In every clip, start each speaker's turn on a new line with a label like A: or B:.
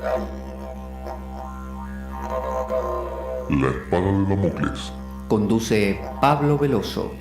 A: La espada de Damocles.
B: Conduce Pablo Veloso.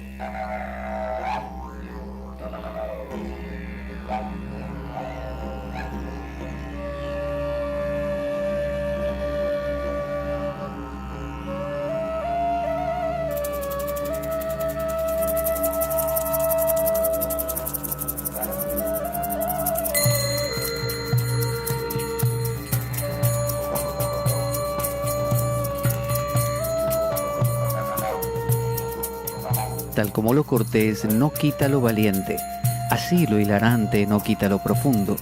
B: Tal como lo cortés no quita lo valiente, así lo hilarante no quita lo profundo.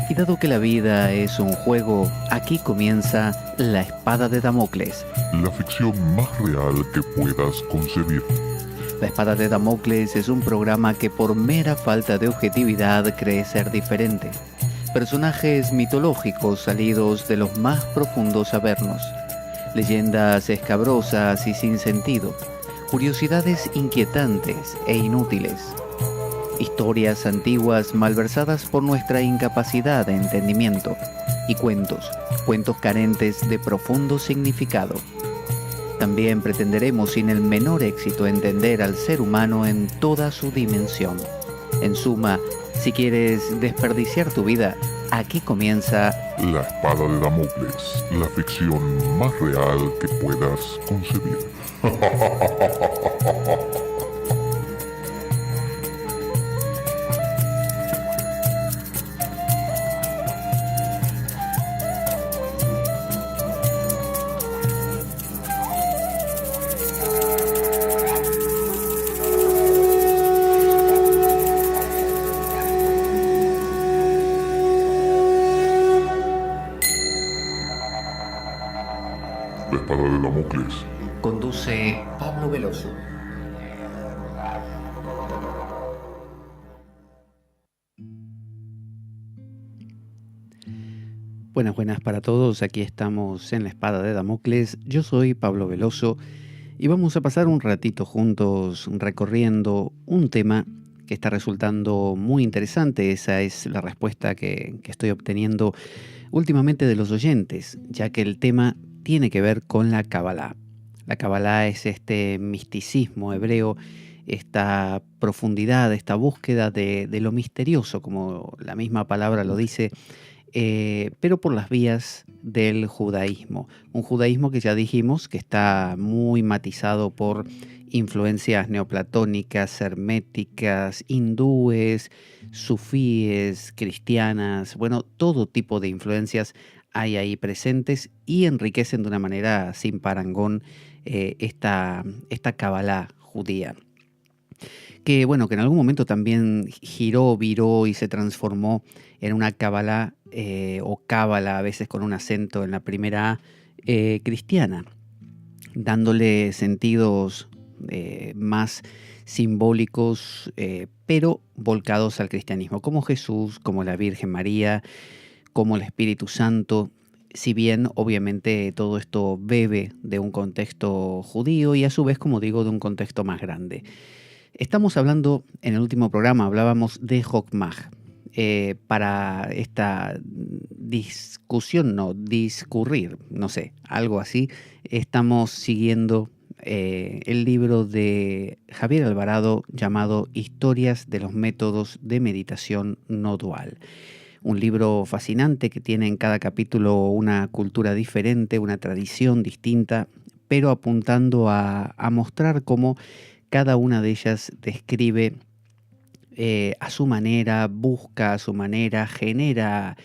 B: Y dado que la vida es un juego, aquí comienza La Espada de Damocles.
A: La ficción más real que puedas concebir.
B: La Espada de Damocles es un programa que por mera falta de objetividad cree ser diferente. Personajes mitológicos salidos de los más profundos avernos. Leyendas escabrosas y sin sentido. Curiosidades inquietantes e inútiles. Historias antiguas malversadas por nuestra incapacidad de entendimiento. Y cuentos carentes de profundo significado. También pretenderemos sin el menor éxito entender al ser humano en toda su dimensión. En suma, si quieres desperdiciar tu vida, aquí comienza
A: La espada de Damocles, la ficción más real que puedas concebir. La espada de Damocles.
B: Conduce Pablo Veloso. Buenas para todos, aquí estamos en La Espada de Damocles. Yo soy Pablo Veloso y vamos a pasar un ratito juntos recorriendo un tema que está resultando muy interesante. Esa es la respuesta que estoy obteniendo últimamente de los oyentes, ya que el tema tiene que ver con la Kabbalah. La Kabbalah es este misticismo hebreo, esta profundidad, esta búsqueda de lo misterioso, como la misma palabra lo dice, pero por las vías del judaísmo. Un judaísmo que ya dijimos que está muy matizado por influencias neoplatónicas, herméticas, hindúes, sufíes, cristianas, bueno, todo tipo de influencias hay ahí presentes y enriquecen de una manera sin parangón esta Kabbalah judía. Que bueno, que en algún momento también giró, viró y se transformó en una Kabbalah o Cábala, a veces con un acento en la primera A, cristiana, dándole sentidos más simbólicos, pero volcados al cristianismo, como Jesús, como la Virgen María, como el Espíritu Santo. Si bien obviamente todo esto bebe de un contexto judío y a su vez, como digo, de un contexto más grande. Estamos hablando, en el último programa hablábamos de Jokmah. Para esta discusión, discurrir, no sé, algo así, estamos siguiendo el libro de Javier Alvarado llamado Historias de los métodos de meditación no dual. Un libro fascinante que tiene en cada capítulo una cultura diferente, una tradición distinta, pero apuntando a mostrar cómo cada una de ellas describe a su manera, busca a su manera, genera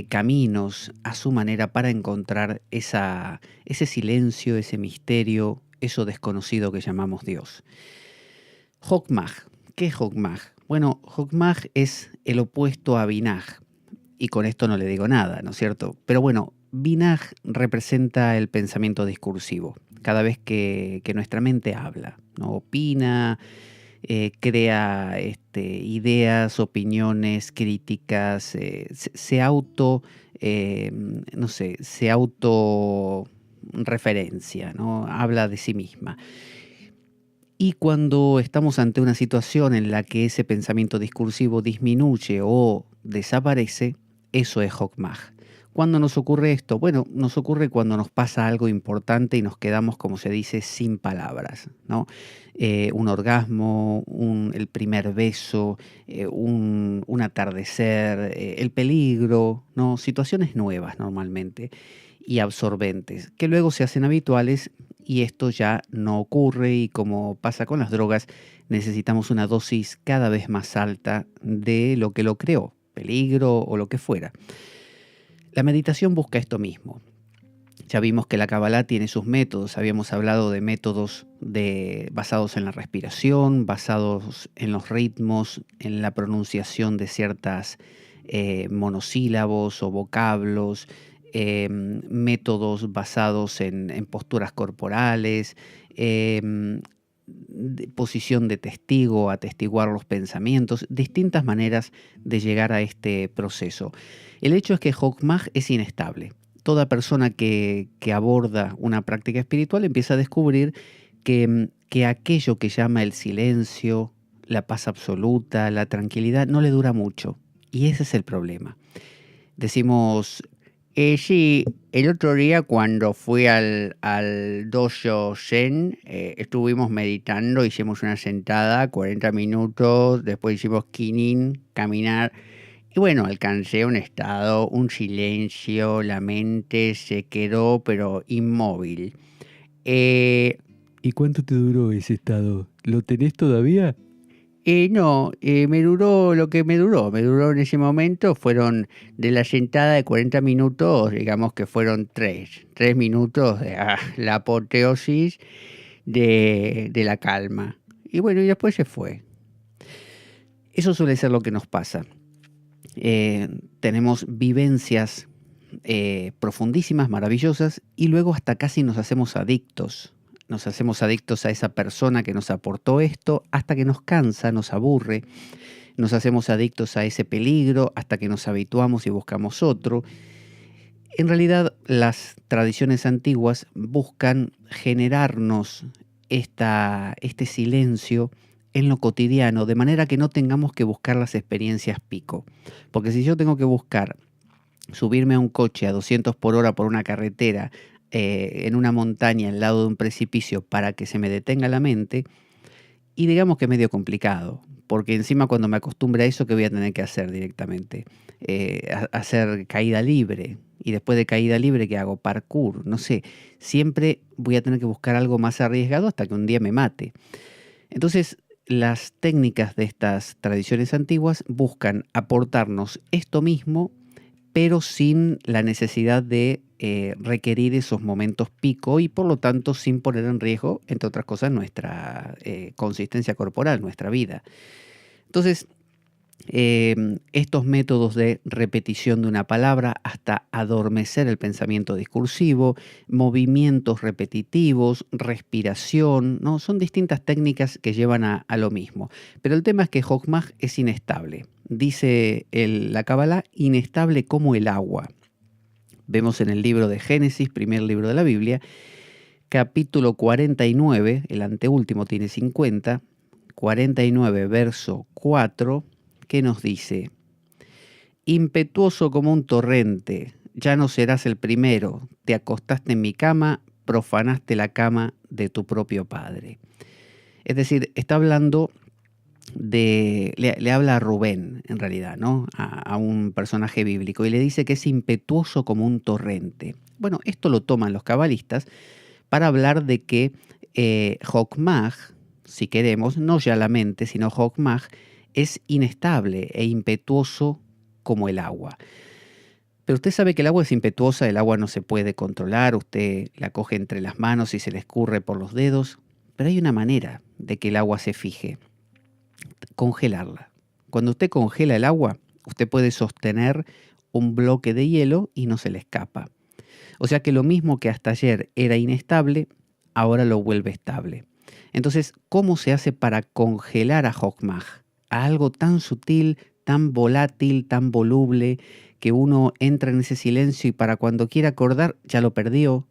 B: caminos a su manera para encontrar ese silencio, ese misterio, eso desconocido que llamamos Dios. Jokmah. ¿Qué es Jokmah? Bueno, Jokmah es el opuesto a Binah. Y con esto no le digo nada, ¿no es cierto? Pero bueno, Binah representa el pensamiento discursivo. Cada vez que nuestra mente habla, ¿no? Opina, crea ideas, opiniones, críticas, se autorreferencia, ¿no? Habla de sí misma. Y cuando estamos ante una situación en la que ese pensamiento discursivo disminuye o desaparece, eso es Jokmah. ¿Cuándo nos ocurre esto? Bueno, nos ocurre cuando nos pasa algo importante y nos quedamos, como se dice, sin palabras, ¿no? Un orgasmo, el primer beso, un atardecer, el peligro, ¿no? Situaciones nuevas normalmente y absorbentes, que luego se hacen habituales y esto ya no ocurre y como pasa con las drogas, necesitamos una dosis cada vez más alta de lo que lo creó, peligro o lo que fuera. La meditación busca esto mismo. Ya vimos que la Kabbalah tiene sus métodos. Habíamos hablado de métodos basados en la respiración, basados en los ritmos, en la pronunciación de ciertas monosílabos o vocablos, métodos basados en posturas corporales, posición de testigo, atestiguar los pensamientos, distintas maneras de llegar a este proceso. El hecho es que Jokmah es inestable. Toda persona que aborda una práctica espiritual empieza a descubrir que aquello que llama el silencio, la paz absoluta, la tranquilidad, no le dura mucho. Y ese es el problema. Decimos, sí, el otro día cuando fui al dojo Zen, estuvimos meditando, hicimos una sentada, 40 minutos, después hicimos kinin, caminar. Y bueno, alcancé un estado, un silencio, la mente se quedó pero inmóvil. ¿Y cuánto te duró ese estado? ¿Lo tenés todavía? No, me duró lo que me duró en ese momento, fueron de la sentada de 40 minutos, digamos que fueron 3 minutos de la apoteosis de la calma. Y bueno, y después se fue. Eso suele ser lo que nos pasa. Tenemos vivencias profundísimas, maravillosas, y luego hasta casi nos hacemos adictos. Nos hacemos adictos a esa persona que nos aportó esto hasta que nos cansa, nos aburre. Nos hacemos adictos a ese peligro hasta que nos habituamos y buscamos otro. En realidad, las tradiciones antiguas buscan generarnos este silencio en lo cotidiano, de manera que no tengamos que buscar las experiencias pico. Porque si yo tengo que buscar subirme a un coche a 200 por hora por una carretera, en una montaña al lado de un precipicio para que se me detenga la mente, y digamos que es medio complicado, porque encima cuando me acostumbre a eso, ¿qué voy a tener que hacer directamente? Hacer caída libre, y después de caída libre, ¿qué hago? Parkour, no sé, siempre voy a tener que buscar algo más arriesgado hasta que un día me mate. Entonces, las técnicas de estas tradiciones antiguas buscan aportarnos esto mismo, pero sin la necesidad de requerir esos momentos pico y por lo tanto sin poner en riesgo, entre otras cosas, nuestra consistencia corporal, nuestra vida. Entonces, estos métodos de repetición de una palabra hasta adormecer el pensamiento discursivo, movimientos repetitivos, respiración, ¿no? Son distintas técnicas que llevan a lo mismo. Pero el tema es que Jokmah es inestable. Dice la Kabbalah, inestable como el agua. Vemos en el libro de Génesis, primer libro de la Biblia, capítulo 49, el anteúltimo tiene 50, 49 verso 4, que nos dice: impetuoso como un torrente, ya no serás el primero, te acostaste en mi cama, profanaste la cama de tu propio padre. Es decir, está hablando le habla a Rubén, en realidad, ¿no? A un personaje bíblico, y le dice que es impetuoso como un torrente. Bueno, esto lo toman los cabalistas para hablar de que Jokmah, si queremos, no ya la mente, sino Jokmah, es inestable e impetuoso como el agua. Pero usted sabe que el agua es impetuosa, el agua no se puede controlar, usted la coge entre las manos y se le escurre por los dedos, pero hay una manera de que el agua se fije: congelarla. Cuando usted congela el agua, usted puede sostener un bloque de hielo y no se le escapa. O sea que lo mismo que hasta ayer era inestable, ahora lo vuelve estable. Entonces, ¿cómo se hace para congelar a Jokmah? A algo tan sutil, tan volátil, tan voluble, que uno entra en ese silencio y para cuando quiera acordar ya lo perdió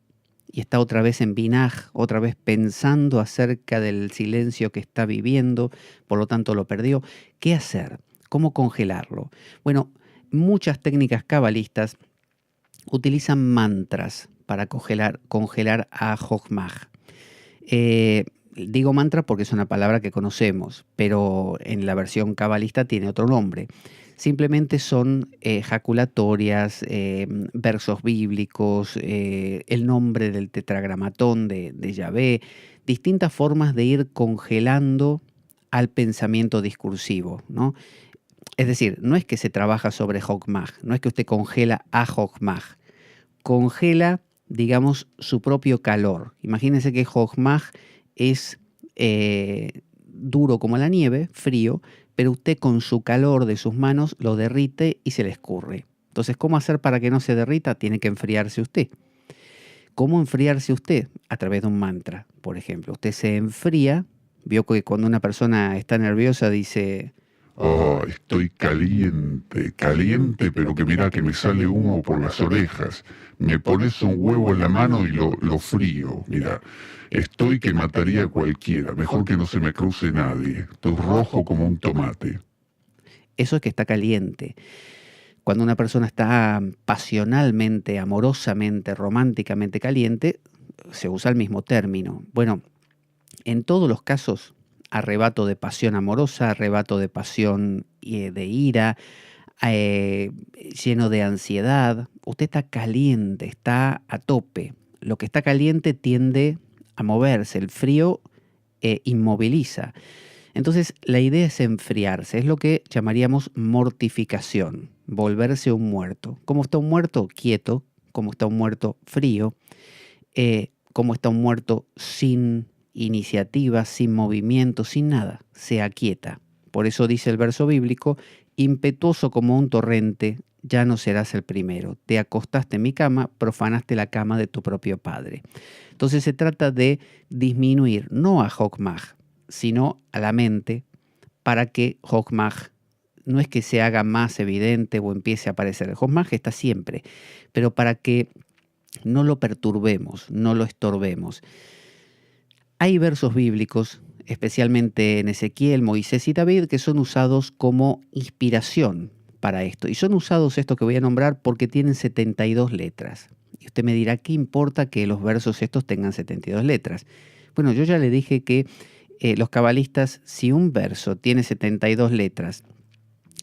B: y está otra vez en binaj, otra vez pensando acerca del silencio que está viviendo, por lo tanto lo perdió. ¿Qué hacer? ¿Cómo congelarlo? Bueno, muchas técnicas cabalistas utilizan mantras para congelar a Jogmaj. Digo mantra porque es una palabra que conocemos, pero en la versión cabalista tiene otro nombre. Simplemente son jaculatorias, versos bíblicos, el nombre del tetragramatón de Yahvé, distintas formas de ir congelando al pensamiento discursivo, ¿no? Es decir, no es que se trabaja sobre Jogmaj, no es que usted congela a Jogmaj, congela, digamos, su propio calor. Imagínense que Jogmaj es duro como la nieve, frío, pero usted con su calor de sus manos lo derrite y se le escurre. Entonces, ¿cómo hacer para que no se derrita? Tiene que enfriarse usted. ¿Cómo enfriarse usted? A través de un mantra, por ejemplo. Usted se enfría, vio que cuando una persona está nerviosa dice,
A: Estoy caliente, caliente, pero que mira que me sale humo por las orejas. Me pones un huevo en la mano y lo frío. Mira, estoy que mataría a cualquiera. Mejor que no se me cruce nadie. Estoy rojo como un tomate.
B: eso es que está caliente. Cuando una persona está pasionalmente, amorosamente, románticamente caliente, se usa el mismo término. Bueno, en todos los casos, arrebato de pasión amorosa, arrebato de pasión de ira, lleno de ansiedad, usted está caliente, está a tope. Lo que está caliente tiende a moverse, el frío inmoviliza. Entonces la idea es enfriarse, es lo que llamaríamos mortificación, volverse un muerto. ¿Cómo está un muerto? Quieto. ¿Cómo está un muerto? Frío. ¿Cómo está un muerto? Sin iniciativa, sin movimiento, sin nada. Se aquieta. Por eso dice el verso bíblico, impetuoso como un torrente, ya no serás el primero. Te acostaste en mi cama, profanaste la cama de tu propio padre. Entonces se trata de disminuir, no a Jogmaj, sino a la mente, para que Jogmaj no es que se haga más evidente o empiece a aparecer. El Jogmaj está siempre, pero para que no lo perturbemos, no lo estorbemos. Hay versos bíblicos, especialmente en Ezequiel, Moisés y David, que son usados como inspiración para esto. Y son usados estos que voy a nombrar porque tienen 72 letras. Y usted me dirá, ¿qué importa que los versos estos tengan 72 letras? Bueno, yo ya le dije que los cabalistas, si un verso tiene 72 letras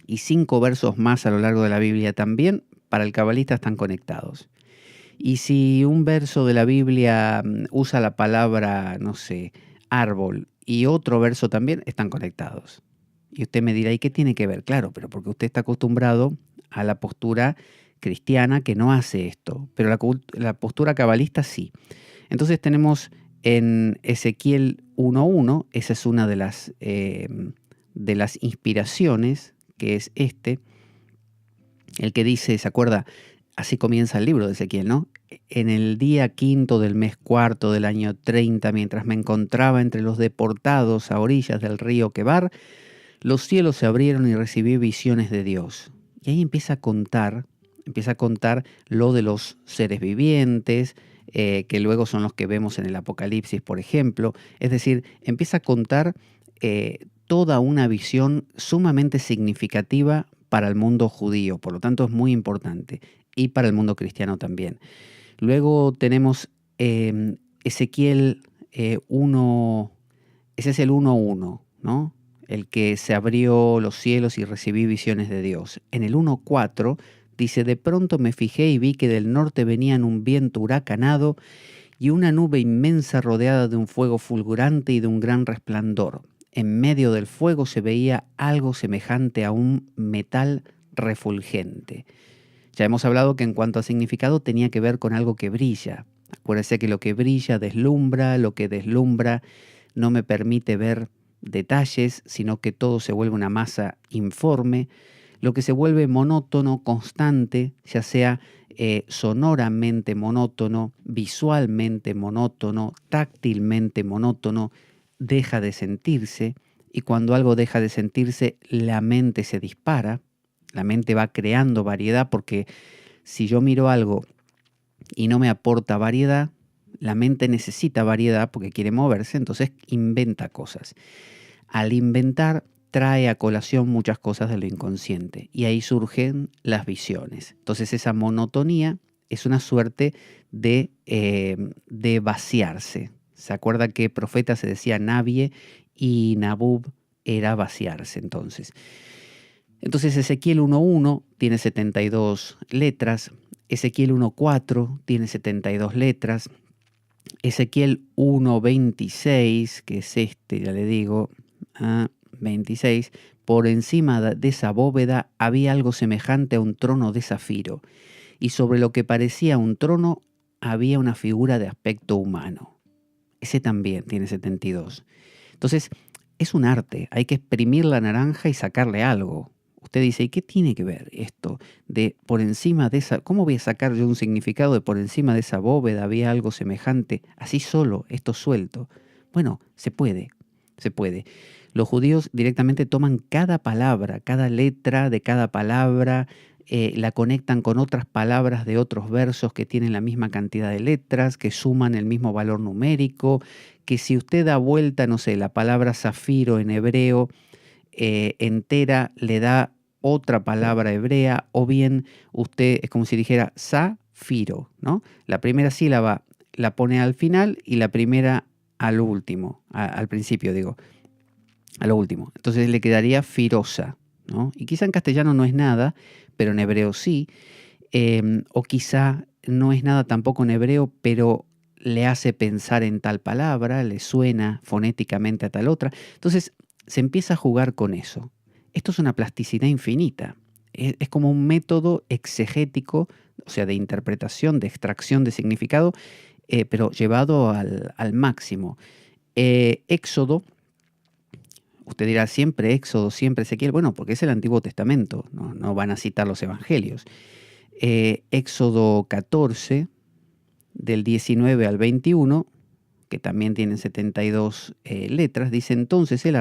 B: y 5 versos más a lo largo de la Biblia también, para el cabalista están conectados. Y si un verso de la Biblia usa la palabra, no sé, árbol, y otro verso también, están conectados. Y usted me dirá, ¿y qué tiene que ver? Claro, pero porque usted está acostumbrado a la postura cristiana que no hace esto, pero la postura cabalista sí. Entonces tenemos en Ezequiel 1.1, esa es una de las inspiraciones, que es el que dice, ¿se acuerda? Así comienza el libro de Ezequiel, ¿no? En el día 5 del mes 4 del año 30, mientras me encontraba entre los deportados a orillas del río Quebar, los cielos se abrieron y recibí visiones de Dios. Y ahí empieza a contar lo de los seres vivientes, que luego son los que vemos en el Apocalipsis, por ejemplo. Es decir, empieza a contar toda una visión sumamente significativa para el mundo judío, por lo tanto es muy importante, y para el mundo cristiano también. Luego tenemos Ezequiel 1, ese es el 1.1, ¿no? El que se abrió los cielos y recibí visiones de Dios. En el 1.4 dice, de pronto me fijé y vi que del norte venían un viento huracanado y una nube inmensa rodeada de un fuego fulgurante y de un gran resplandor. En medio del fuego se veía algo semejante a un metal refulgente. Ya hemos hablado que en cuanto a significado tenía que ver con algo que brilla. Acuérdese que lo que brilla deslumbra, lo que deslumbra no me permite ver detalles, sino que todo se vuelve una masa informe. Lo que se vuelve monótono, constante, ya sea sonoramente monótono, visualmente monótono, táctilmente monótono, deja de sentirse, y cuando algo deja de sentirse, la mente se dispara, la mente va creando variedad, porque si yo miro algo y no me aporta variedad, la mente necesita variedad porque quiere moverse, entonces inventa cosas. Al inventar, trae a colación muchas cosas de lo inconsciente y ahí surgen las visiones. Entonces esa monotonía es una suerte de vaciarse. ¿Se acuerda que profeta se decía Nabie y Nabub era vaciarse entonces? Entonces Ezequiel 1.1 tiene 72 letras, Ezequiel 1.4 tiene 72 letras, Ezequiel 1.26, que es este, ya le digo, 26, por encima de esa bóveda había algo semejante a un trono de zafiro, y sobre lo que parecía un trono había una figura de aspecto humano. Ese también tiene 72. Entonces, es un arte, hay que exprimir la naranja y sacarle algo. Usted dice, ¿y qué tiene que ver esto de por encima de esa? ¿Cómo voy a sacar yo un significado de por encima de esa bóveda había algo semejante? Así solo, esto suelto. Bueno, se puede, se puede. Los judíos directamente toman cada palabra, cada letra de cada palabra, la conectan con otras palabras de otros versos que tienen la misma cantidad de letras, que suman el mismo valor numérico, que si usted da vuelta, no sé, la palabra zafiro en hebreo entera, le da otra palabra hebrea, o bien usted es como si dijera zafiro, ¿no? La primera sílaba la pone al final y la primera al último, al principio digo, a lo último. Entonces le quedaría firosa, ¿no? Y quizá en castellano no es nada, pero en hebreo sí. O quizá no es nada tampoco en hebreo, pero le hace pensar en tal palabra, le suena fonéticamente a tal otra. Entonces se empieza a jugar con eso. Esto es una plasticidad infinita. Es como un método exegético, o sea, de interpretación, de extracción de significado, pero llevado al máximo. Éxodo, usted dirá siempre Éxodo, siempre Ezequiel. Bueno, porque es el Antiguo Testamento, no van a citar los evangelios. Éxodo 14, del 19 al 21, que también tienen 72 letras, dice: entonces el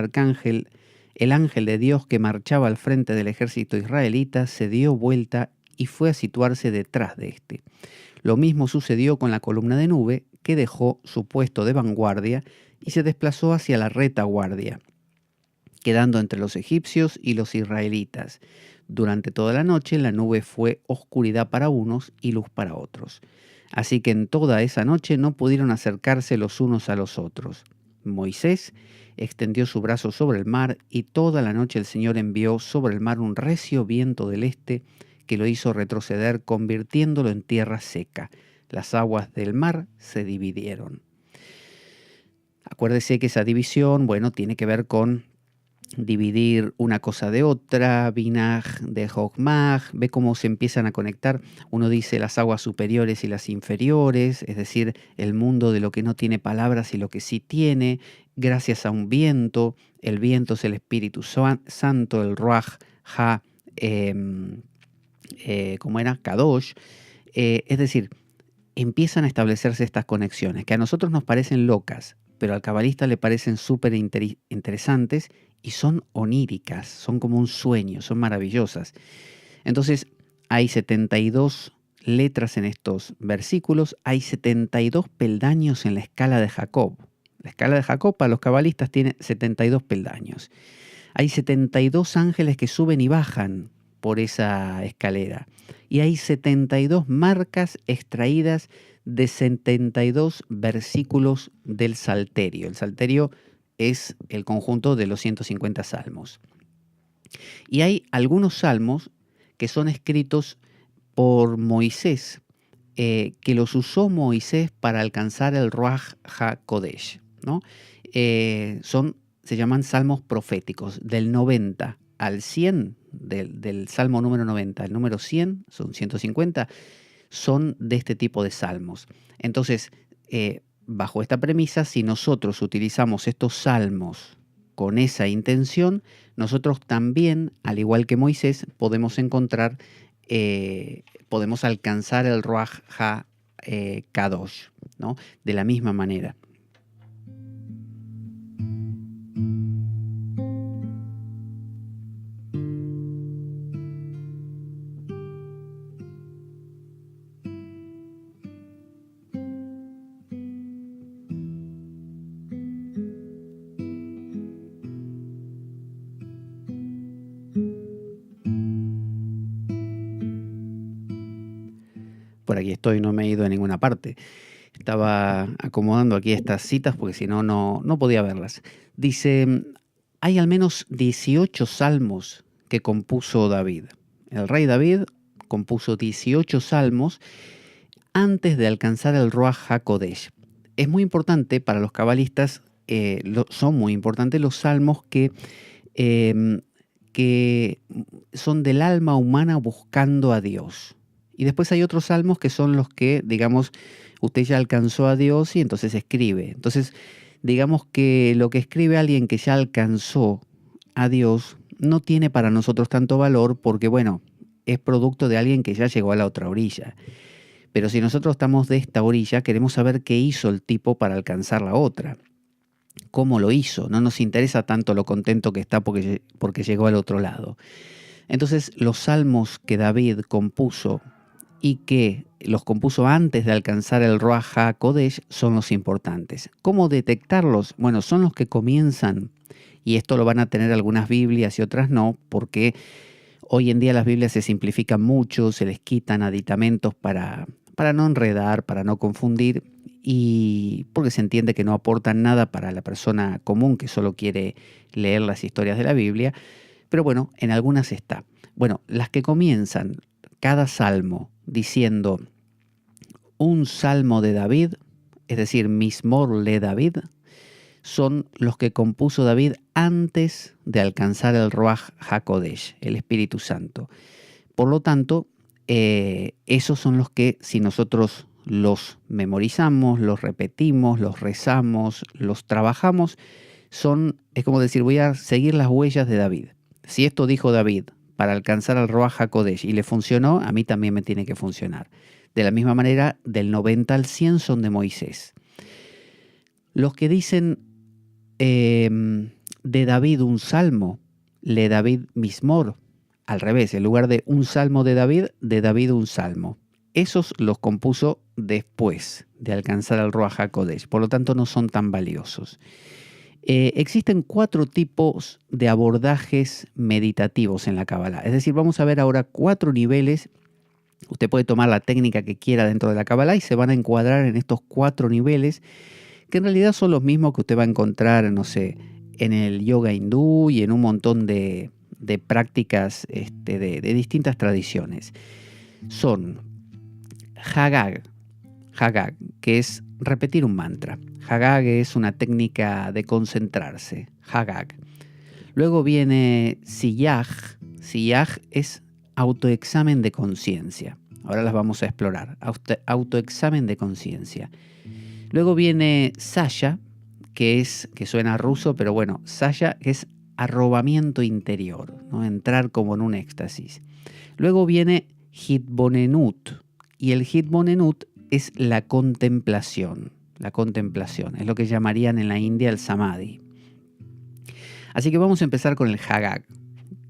B: ángel de Dios que marchaba al frente del ejército israelita, se dio vuelta y fue a situarse detrás de éste. Lo mismo sucedió con la columna de nube, que dejó su puesto de vanguardia y se desplazó hacia la retaguardia, quedando entre los egipcios y los israelitas. Durante toda la noche la nube fue oscuridad para unos y luz para otros. Así que en toda esa noche no pudieron acercarse los unos a los otros. Moisés extendió su brazo sobre el mar, y toda la noche el Señor envió sobre el mar un recio viento del este que lo hizo retroceder, convirtiéndolo en tierra seca. Las aguas del mar se dividieron. Acuérdese que esa división, bueno, tiene que ver con dividir una cosa de otra, Binaj de Hogmaj, ve cómo se empiezan a conectar. Uno dice las aguas superiores y las inferiores, es decir, el mundo de lo que no tiene palabras y lo que sí tiene, gracias a un viento. El viento es el Espíritu Santo, el Ruach Ha, ¿cómo era? Kadosh. Es decir, empiezan a establecerse estas conexiones que a nosotros nos parecen locas, pero al cabalista le parecen súper interesantes y son oníricas, son como un sueño, son maravillosas. Entonces hay 72 letras en estos versículos, hay 72 peldaños en la escala de Jacob. La escala de Jacob para los cabalistas tiene 72 peldaños. Hay 72 ángeles que suben y bajan por esa escalera. Y hay 72 marcas extraídas de 72 versículos del Salterio. El Salterio es el conjunto de los 150 salmos. Y hay algunos salmos que son escritos por Moisés, que los usó Moisés para alcanzar el Ruach HaKodesh, ¿no? Se llaman salmos proféticos, del 90 al 100, del salmo número 90 al número 100, son 150, son de este tipo de salmos. Entonces, bajo esta premisa, si nosotros utilizamos estos salmos con esa intención, nosotros también, al igual que Moisés, podemos encontrar, podemos alcanzar el Ruach HaKadosh, ¿no? De la misma manera. por aquí estoy, no me he ido a ninguna parte. Estaba acomodando aquí estas citas porque si no, no podía verlas. Dice, hay al menos 18 salmos que compuso David. El rey David compuso 18 salmos antes de alcanzar el Ruach HaKodesh. Es muy importante para los cabalistas, son muy importantes los salmos que son del alma humana buscando a Dios. Y después hay otros salmos que son los que, digamos, usted ya alcanzó a Dios y entonces escribe. Entonces, digamos que lo que escribe alguien que ya alcanzó a Dios no tiene para nosotros tanto valor porque, bueno, es producto de alguien que ya llegó a la otra orilla. Pero si nosotros estamos de esta orilla, queremos saber qué hizo el tipo para alcanzar la otra. ¿Cómo lo hizo? No nos interesa tanto lo contento que está porque llegó al otro lado. Entonces, los salmos que David compuso y que los compuso antes de alcanzar el Ruach HaKodesh son los importantes. ¿Cómo detectarlos? Bueno, son los que comienzan, y esto lo van a tener algunas Biblias y otras no, porque hoy en día las Biblias se simplifican mucho, se les quitan aditamentos para no enredar, para no confundir, y porque se entiende que no aportan nada para la persona común que solo quiere leer las historias de la Biblia, pero bueno, en algunas está. Bueno, las que comienzan cada salmo diciendo un salmo de David, es decir, Mismor le David, son los que compuso David antes de alcanzar el Ruach HaKodesh, el Espíritu Santo. Por lo tanto, esos son los que si nosotros los memorizamos, los repetimos, los rezamos, los trabajamos, es como decir, voy a seguir las huellas de David. Si esto dijo David para alcanzar al Ruach HaKodesh y le funcionó, a mí también me tiene que funcionar. De la misma manera, del 90 al 100 son de Moisés. Los que dicen de David un salmo, le David Mismor, al revés, en lugar de un salmo de David un salmo. Esos los compuso después de alcanzar al Ruach HaKodesh, por lo tanto no son tan valiosos. Existen 4 tipos de abordajes meditativos en la Kabbalah. Es decir, vamos a ver ahora 4 niveles. Usted puede tomar la técnica que quiera dentro de la Kabbalah y se van a encuadrar en estos 4 niveles, que en realidad son los mismos que usted va a encontrar, no sé, en el yoga hindú y en un montón de prácticas de distintas tradiciones. Son Hagag, que es repetir un mantra. Hagag es una técnica de concentrarse. Hagag. Luego viene Siyaj. Siyaj es autoexamen de conciencia. Ahora las vamos a explorar. Autoexamen de conciencia. Luego viene Saya, que suena ruso, pero bueno, Saya es arrobamiento interior, ¿no? Entrar como en un éxtasis. Luego viene Hitbonenut, y el Hitbonenut es la contemplación. La contemplación es lo que llamarían en la India el Samadhi. Así que vamos a empezar con el Hagag,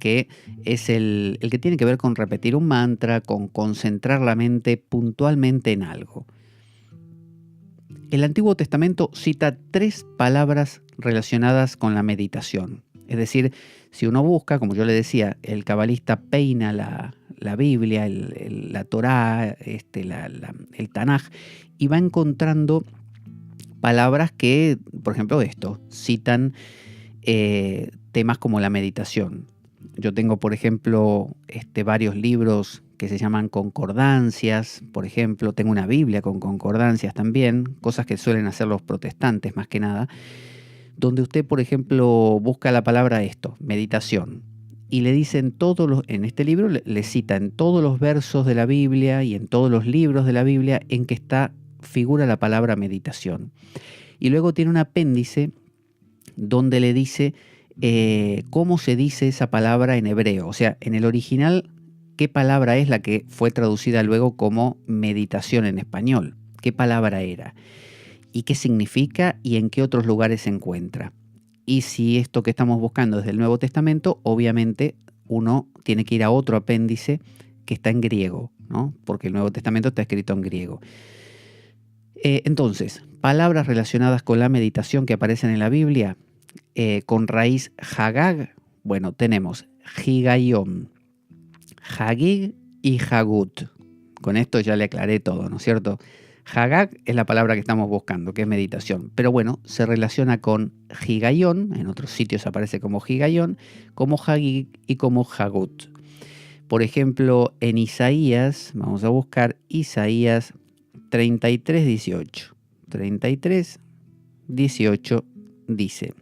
B: que es el que tiene que ver con repetir un mantra, con concentrar la mente puntualmente en algo. El Antiguo Testamento cita 3 palabras relacionadas con la meditación. Es decir, si uno busca, como yo le decía, el cabalista peina la Biblia, la Torá, el Tanaj, y va encontrando palabras que, por ejemplo, citan temas como la meditación. Yo tengo, por ejemplo, varios libros que se llaman concordancias, por ejemplo, tengo una Biblia con concordancias también, cosas que suelen hacer los protestantes más que nada, donde usted, por ejemplo, busca la palabra meditación, y le dicen en este libro le cita en todos los versos de la Biblia y en todos los libros de la Biblia en que figura la palabra meditación. Y luego tiene un apéndice donde le dice cómo se dice esa palabra en hebreo, o sea, en el original, qué palabra es la que fue traducida luego como meditación en español, qué palabra era, y qué significa y en qué otros lugares se encuentra. Y si esto que estamos buscando es del Nuevo Testamento, obviamente uno tiene que ir a otro apéndice que está en griego, ¿no? Porque el Nuevo Testamento está escrito en griego. Entonces, palabras relacionadas con la meditación que aparecen en la Biblia, con raíz Hagag, bueno, tenemos Higayom, Hagig y Hagut. Con esto ya le aclaré todo, ¿no es cierto? Hagag es la palabra que estamos buscando, que es meditación. Pero bueno, se relaciona con Higayón, en otros sitios aparece como Higayón, como Hagig y como Hagut. Por ejemplo, en Isaías, vamos a buscar Isaías 33:18. 33:18 dice: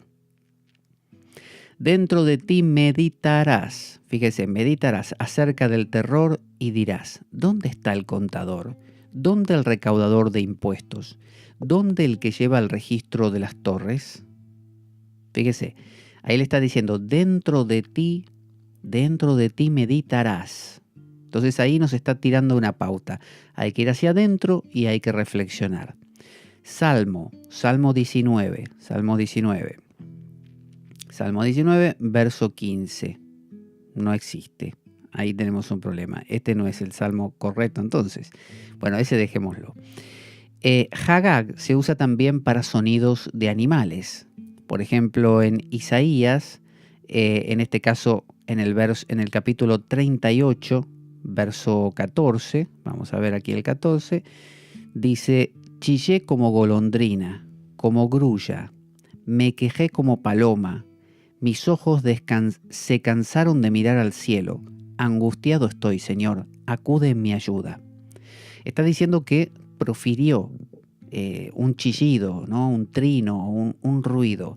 B: dentro de ti meditarás, fíjese, meditarás acerca del terror y dirás, ¿dónde está el contador? ¿Dónde el recaudador de impuestos? ¿Dónde el que lleva el registro de las torres? Fíjese, ahí le está diciendo, dentro de ti meditarás. Entonces ahí nos está tirando una pauta. Hay que ir hacia adentro y hay que reflexionar. Salmo 19, verso 15. No existe. Ahí tenemos un problema. Este no es el salmo correcto entonces. Bueno, ese dejémoslo. Hagag se usa también para sonidos de animales. Por ejemplo, en Isaías, en este caso en el capítulo 38, verso 14, vamos a ver aquí el 14, dice: chillé como golondrina, como grulla, me quejé como paloma, mis ojos se cansaron de mirar al cielo, angustiado estoy, Señor, acude en mi ayuda. Está diciendo que profirió un chillido, ¿no? Un trino, un ruido.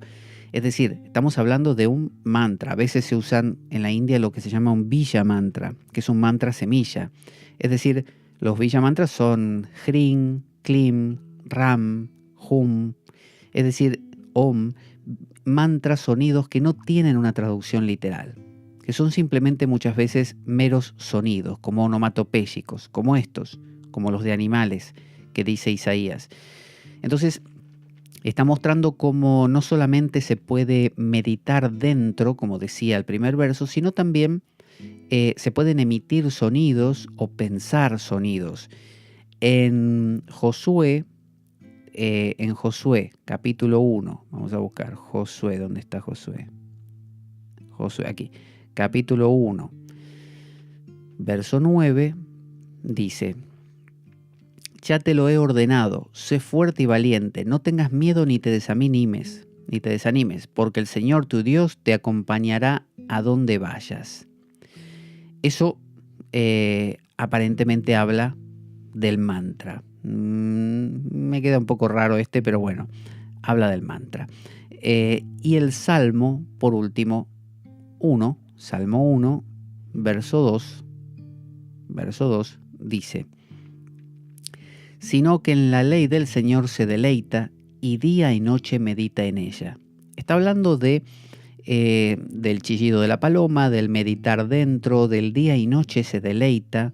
B: Es decir, estamos hablando de un mantra. A veces se usan en la India lo que se llama un bija mantra, que es un mantra semilla. Es decir, los bija mantras son Hrim, Klim, Ram, Hum, es decir, Om, mantras, sonidos que no tienen una traducción literal, que son simplemente muchas veces meros sonidos, como onomatopéyicos, como estos, como los de animales que dice Isaías. Entonces, está mostrando cómo no solamente se puede meditar dentro, como decía el primer verso, sino también se pueden emitir sonidos o pensar sonidos. En Josué, capítulo 1, vamos a buscar Josué, ¿dónde está Josué? Josué, aquí, capítulo 1, verso 9, dice: ya te lo he ordenado, sé fuerte y valiente, no tengas miedo ni te desanimes, porque el Señor tu Dios te acompañará a donde vayas. Eso aparentemente habla del mantra. Me queda un poco raro pero bueno, habla del mantra. Y el Salmo, por último, Salmo 1, verso 2, dice: sino que en la ley del Señor se deleita y día y noche medita en ella. Está hablando del chillido de la paloma, del meditar dentro, del día y noche se deleita,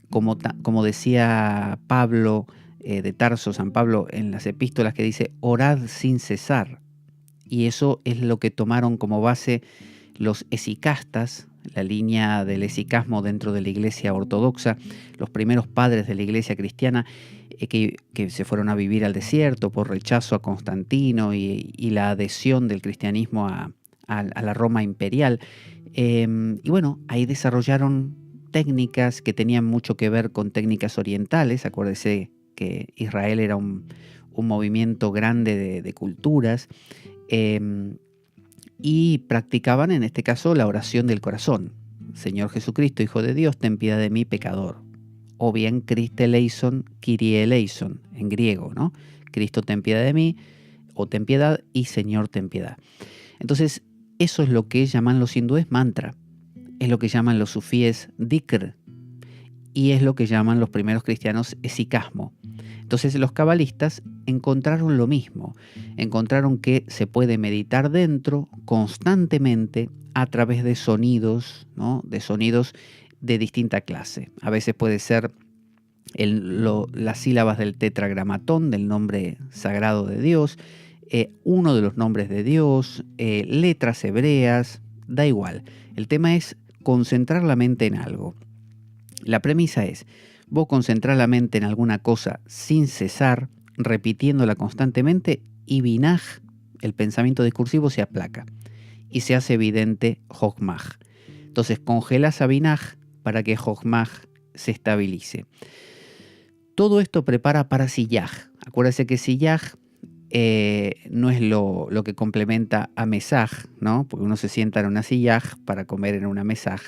B: como decía Pablo de Tarso, San Pablo, en las epístolas, que dice: orad sin cesar. Y eso es lo que tomaron como base los esicastas, la línea del esicasmo dentro de la Iglesia ortodoxa, los primeros padres de la Iglesia cristiana que se fueron a vivir al desierto por rechazo a Constantino y la adhesión del cristianismo a la Roma imperial. Y bueno, ahí desarrollaron técnicas que tenían mucho que ver con técnicas orientales. Acuérdese que Israel era un movimiento grande de culturas. Y practicaban en este caso la oración del corazón: Señor Jesucristo, Hijo de Dios, ten piedad de mí, pecador. O bien Christe eleison, Kyrie eleison, en griego, ¿no? Cristo, ten piedad de mí, o ten piedad, y Señor, ten piedad. Entonces, eso es lo que llaman los hindúes mantra, es lo que llaman los sufíes dhikr, y es lo que llaman los primeros cristianos esicasmo. Entonces los cabalistas encontraron lo mismo, encontraron que se puede meditar dentro constantemente a través de sonidos, ¿no? De sonidos de distinta clase. A veces puede ser las sílabas del tetragramatón, del nombre sagrado de Dios, uno de los nombres de Dios, letras hebreas, da igual. El tema es concentrar la mente en algo. La premisa es: vos concentrás la mente en alguna cosa sin cesar, repitiéndola constantemente, y binaj, el pensamiento discursivo, se aplaca y se hace evidente Jokmaj. Entonces congelás a binaj para que Jokmaj se estabilice. Todo esto prepara para Siyaj. Acuérdense que Siyaj no es lo que complementa a Mesaj, ¿no? Porque uno se sienta en una Siyaj para comer en una Mesaj,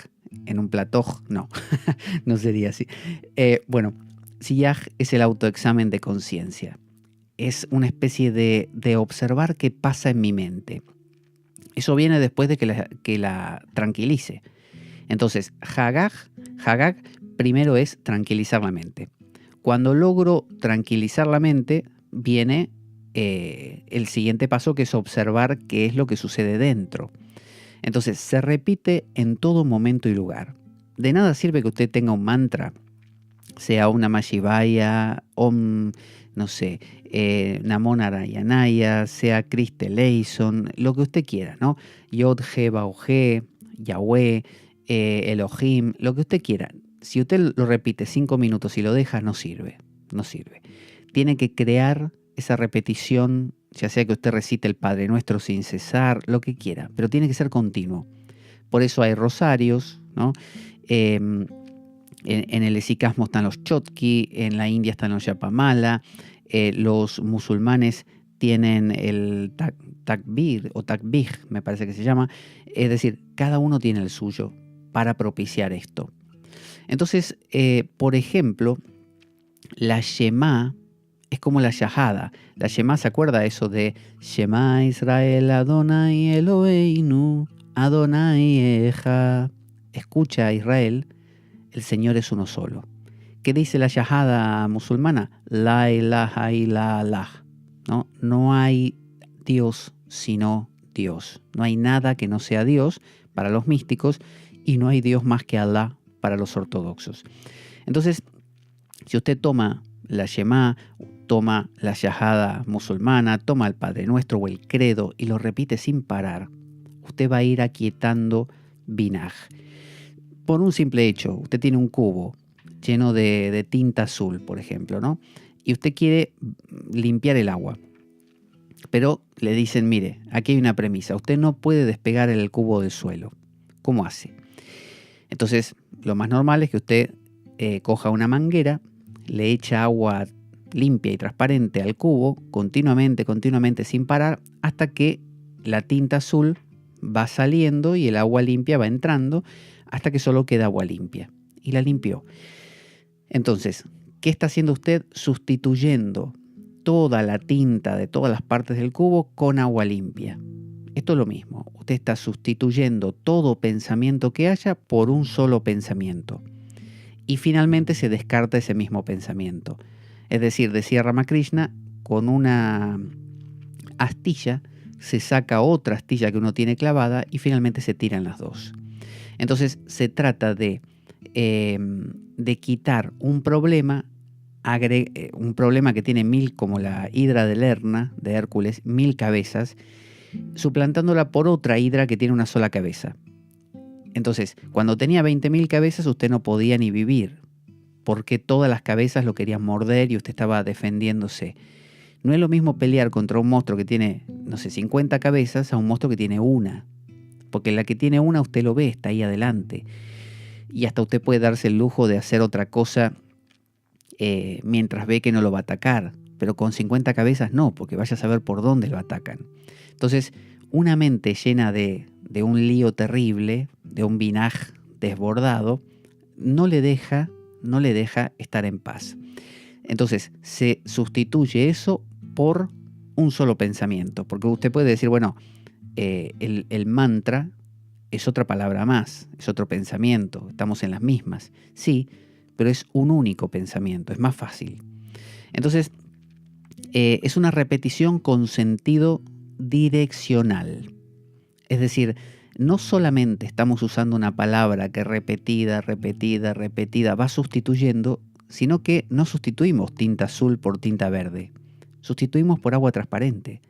B: en un platoj, no, no sería así. Bueno, Siyaj es el autoexamen de conciencia. Es una especie de observar qué pasa en mi mente. Eso viene después de que la tranquilice. Entonces, Hagag primero es tranquilizar la mente. Cuando logro tranquilizar la mente, viene el siguiente paso, que es observar qué es lo que sucede dentro. Entonces, se repite en todo momento y lugar. De nada sirve que usted tenga un mantra, sea Om Namah Shivaya, Om, no sé, Namo Narayanaya, sea Kriste Leison, lo que usted quiera, ¿no? Yod He Bao He, Yahweh, Elohim, lo que usted quiera. Si usted lo repite 5 minutos y lo deja, no sirve, no sirve. Tiene que crear esa repetición, ya sea que usted recite el Padre Nuestro sin cesar, lo que quiera, pero tiene que ser continuo. Por eso hay rosarios, ¿no? En el esicasmo están los chotki, en la India están los yapamala, los musulmanes tienen el takbir o takbih, me parece que se llama. Es decir, cada uno tiene el suyo para propiciar esto. Entonces, por ejemplo, la Shema es como la Shahada. La Shema, ¿se acuerda eso de Shema Israel Adonai Eloheinu Adonai Eja? Escucha, Israel, el Señor es uno solo. ¿Qué dice la Shahada musulmana? La ilaha illallah. No hay Dios sino Dios. No hay nada que no sea Dios para los místicos y no hay Dios más que Allah para los ortodoxos. Entonces, si usted toma la Shema, toma la Shahada musulmana, toma el Padre Nuestro o el Credo y lo repite sin parar, usted va a ir aquietando Binaj. Por un simple hecho, usted tiene un cubo lleno de tinta azul, por ejemplo, ¿no? Y usted quiere limpiar el agua. Pero le dicen, mire, aquí hay una premisa, usted no puede despegar el cubo del suelo. ¿Cómo hace? Entonces, lo más normal es que usted coja una manguera, le echa agua limpia y transparente al cubo, continuamente, sin parar, hasta que la tinta azul va saliendo y el agua limpia va entrando, hasta que solo queda agua limpia. Y la limpió. Entonces, ¿qué está haciendo usted? Sustituyendo toda la tinta de todas las partes del cubo con agua limpia. Esto es lo mismo. Usted está sustituyendo todo pensamiento que haya por un solo pensamiento. Y finalmente se descarta ese mismo pensamiento. Es decir, decía Ramakrishna, con una astilla se saca otra astilla que uno tiene clavada y finalmente se tiran las dos. Entonces se trata de quitar un problema que tiene 1000, como la hidra de Lerna, de Hércules, 1000 cabezas, suplantándola por otra hidra que tiene una sola cabeza. Entonces, cuando tenía 20.000 cabezas, usted no podía ni vivir, porque todas las cabezas lo querían morder y usted estaba defendiéndose. No es lo mismo pelear contra un monstruo que tiene, 50 cabezas a un monstruo que tiene una. Porque la que tiene una usted lo ve, está ahí adelante. Y hasta usted puede darse el lujo de hacer otra cosa mientras ve que no lo va a atacar. Pero con 50 cabezas no, porque vaya a saber por dónde lo atacan. Entonces, una mente llena de un lío terrible, de un binaj desbordado, no le deja estar en paz. Entonces, se sustituye eso por un solo pensamiento. Porque usted puede decir, bueno, el mantra es otra palabra más, es otro pensamiento, estamos en las mismas. Sí, pero es un único pensamiento, es más fácil. Entonces, es una repetición con sentido direccional. Es decir, no solamente estamos usando una palabra que repetida va sustituyendo, sino que no sustituimos tinta azul por tinta verde, sustituimos por agua transparente.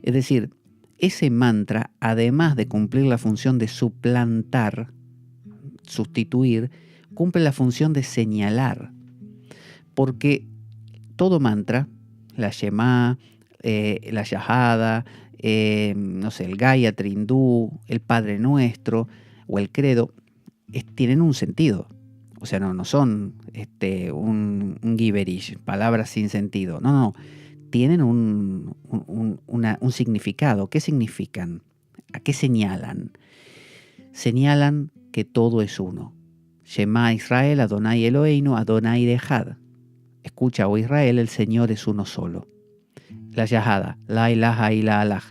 B: Es decir, ese mantra, además de cumplir la función de suplantar, sustituir, cumple la función de señalar. Porque todo mantra, la Shema, la Shahada, el Gayatri hindú, el Padre Nuestro o el Credo, tienen un sentido. O sea, no son un gibberish, palabras sin sentido. No. Tienen un significado. ¿Qué significan? ¿A qué señalan? Señalan que todo es uno. Shema Israel, Adonai Eloheinu, Adonai Echad. Escucha, oh Israel, el Señor es uno solo. La Yahada, la ilaha illa Allah.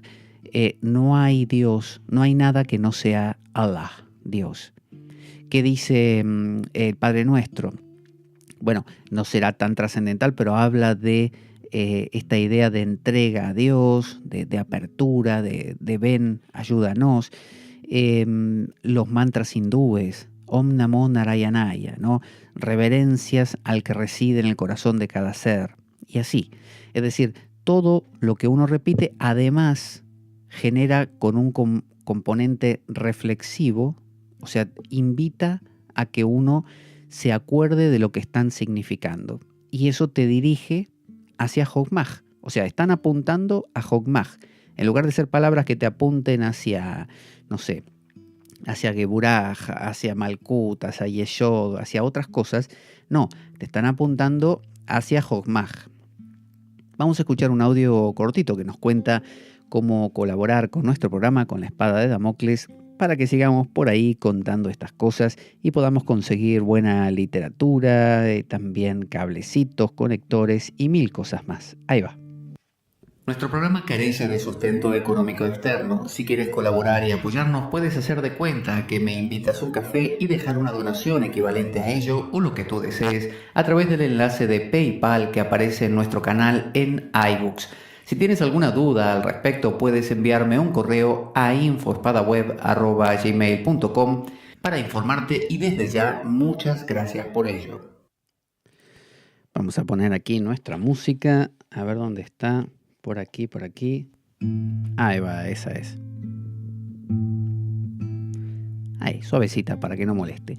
B: No hay Dios, no hay nada que no sea Allah, Dios. ¿Qué dice el Padre Nuestro? Bueno, no será tan trascendental, pero habla de esta idea de entrega a Dios, de apertura, de ven, ayúdanos. Los mantras hindúes, Om Namo Narayanaya, ¿no? Reverencias al que reside en el corazón de cada ser. Y así. Es decir, todo lo que uno repite, además, genera con un componente reflexivo, o sea, invita a que uno se acuerde de lo que están significando. Y eso te dirige hacia Jogmaj. O sea, están apuntando a Jogmaj. En lugar de ser palabras que te apunten hacia, no sé, hacia Geburaj, hacia Malkut, hacia Yeshod, hacia otras cosas, no, te están apuntando hacia Jogmaj. Vamos a escuchar un audio cortito que nos cuenta cómo colaborar con nuestro programa, con la espada de Damocles, para que sigamos por ahí contando estas cosas y podamos conseguir buena literatura, también cablecitos, conectores y mil cosas más. Ahí va. Nuestro programa carece de sustento económico externo. Si quieres colaborar y apoyarnos, puedes hacer de cuenta que me invitas a un café y dejar una donación equivalente a ello o lo que tú desees a través del enlace de PayPal que aparece en nuestro canal en iBooks. Si tienes alguna duda al respecto, puedes enviarme un correo a info@gmail.com para informarte y desde ya muchas gracias por ello. Vamos a poner aquí nuestra música, a ver dónde está. Por aquí. Ahí va, esa es. Ahí, suavecita para que no moleste.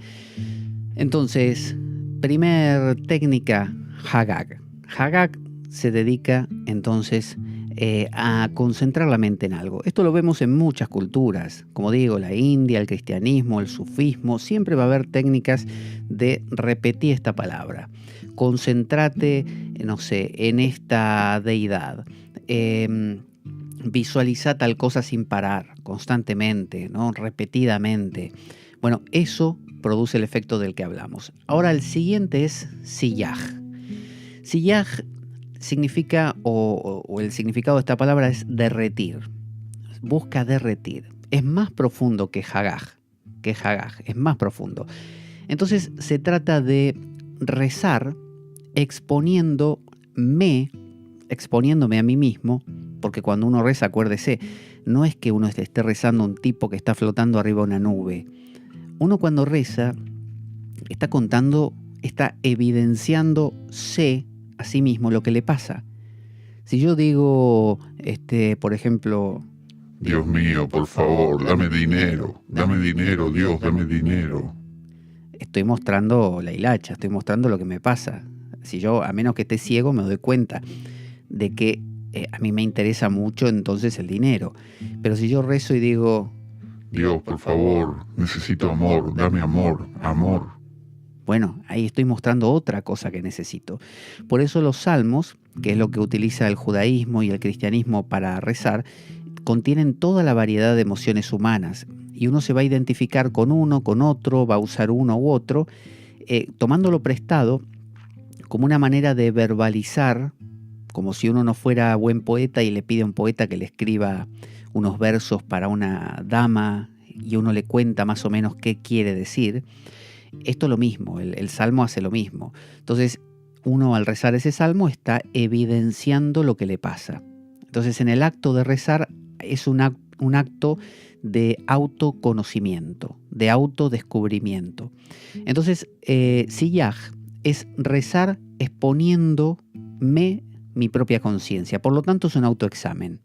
B: Entonces, primer técnica, Hagag. Hagag se dedica entonces a concentrar la mente en algo. Esto lo vemos en muchas culturas. Como digo, la India, el cristianismo, el sufismo, siempre va a haber técnicas de repetir esta palabra. Concéntrate, no sé, en esta deidad. Visualiza tal cosa sin parar, constantemente, ¿no? Repetidamente. Bueno, eso produce el efecto del que hablamos. Ahora el siguiente es Siyaj. Siyaj significa, o el significado de esta palabra es derretir. Busca derretir. Es más profundo que Hagaj. Es más profundo. Entonces se trata de rezar exponiéndome a mí mismo, porque cuando uno reza, acuérdese, no es que uno esté rezando a un tipo que está flotando arriba de una nube. Uno cuando reza está evidenciándose a sí mismo lo que le pasa. Si yo digo, por ejemplo,
A: Dios mío, por favor, dame dinero, Dios, dame dinero.
B: Estoy mostrando la hilacha, estoy mostrando lo que me pasa. Si yo, a menos que esté ciego, me doy cuenta de que a mí me interesa mucho entonces el dinero. Pero si yo rezo y digo,
A: Dios, por favor, necesito amor, dame amor.
B: Bueno, ahí estoy mostrando otra cosa que necesito. Por eso los salmos, que es lo que utiliza el judaísmo y el cristianismo para rezar, contienen toda la variedad de emociones humanas. Y uno se va a identificar con uno, con otro, va a usar uno u otro, tomándolo prestado como una manera de verbalizar, como si uno no fuera buen poeta y le pide a un poeta que le escriba unos versos para una dama y uno le cuenta más o menos qué quiere decir. Esto es lo mismo, el salmo hace lo mismo. Entonces, uno al rezar ese salmo está evidenciando lo que le pasa. Entonces, en el acto de rezar es un acto de autoconocimiento, de autodescubrimiento. Entonces, Siyaj es rezar exponiéndome mi propia conciencia. Por lo tanto, es un autoexamen.